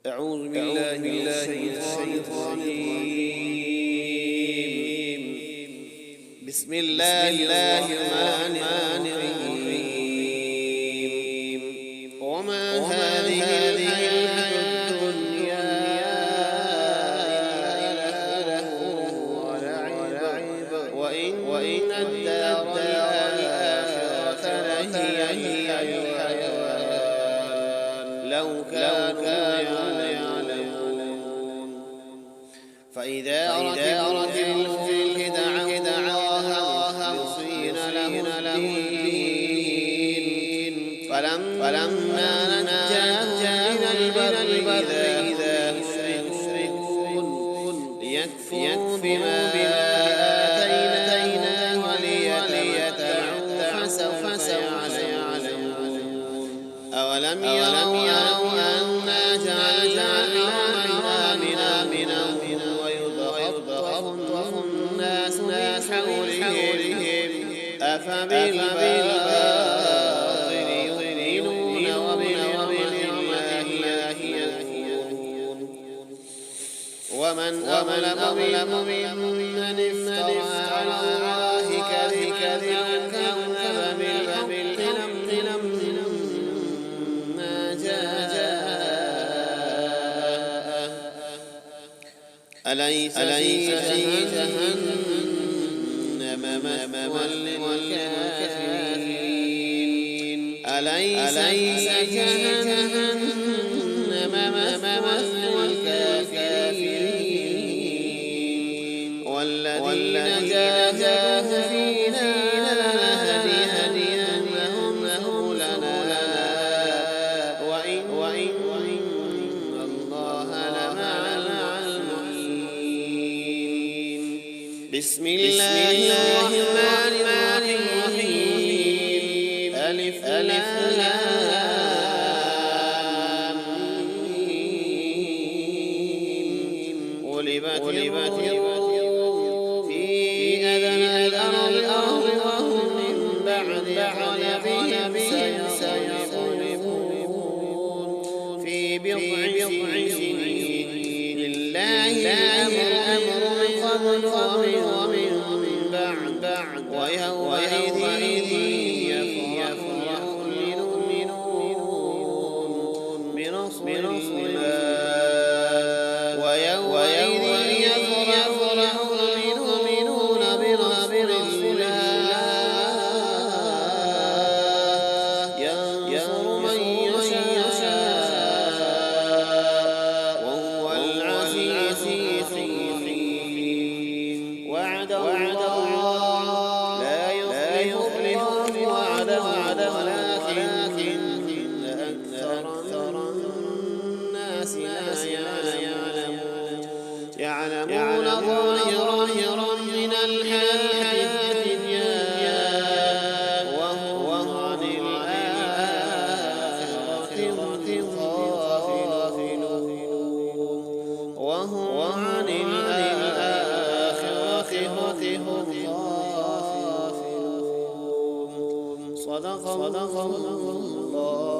أعوذ بالله من الشيطان الرجيم. بسم الله الرحمن الرحيم. وما هذه الحياة الدنيا إلا لهو ولعب وإن الدار الآخرة لهي الحيوان لو كانوا يعلمون. فإذا ركبوا في الفلك دعوا الله مخلصين له الدين فلما نجاهم إلى البر إذا يشركون ليكفروا بما آتيناهم وليتمتعوا فسوف يعلمون. أولم يروا أنا جعلنا حرما آمنا ويتخطف الناس من حولهم أفبالباطل يؤمنون وبنعمة الله يكفرون. ومن أظلم ممن افترى على الله كذبا كذب بالحق لما جاءه أليس في جهنم مثوى للكافرين أليس جهنم مثوى للكافرين والذين جاهدوا فينا لنهدينهم سبلنا وإن الله لمع المحسنين. بسم الله الرحمن الرحيم. ألف لام ميم. غلبت الروم في أدنى الأرض وهم من بعد غلبهم سيغلبون في بضع سنين. لله الأمر من قبل ومن بعد ويومئذ يفرح المؤمنون بنصر الله ويومئذ يفرح المؤمنون بنصر الله ينصر من يشاء وهو العزيز الحكيم. وعد الله لا يخلف وعده ولكن أكثر الناس لا يعلمون ظاهرا من الحياة الدنيا وهم عن الآخرة هم غافلون. صدق الله.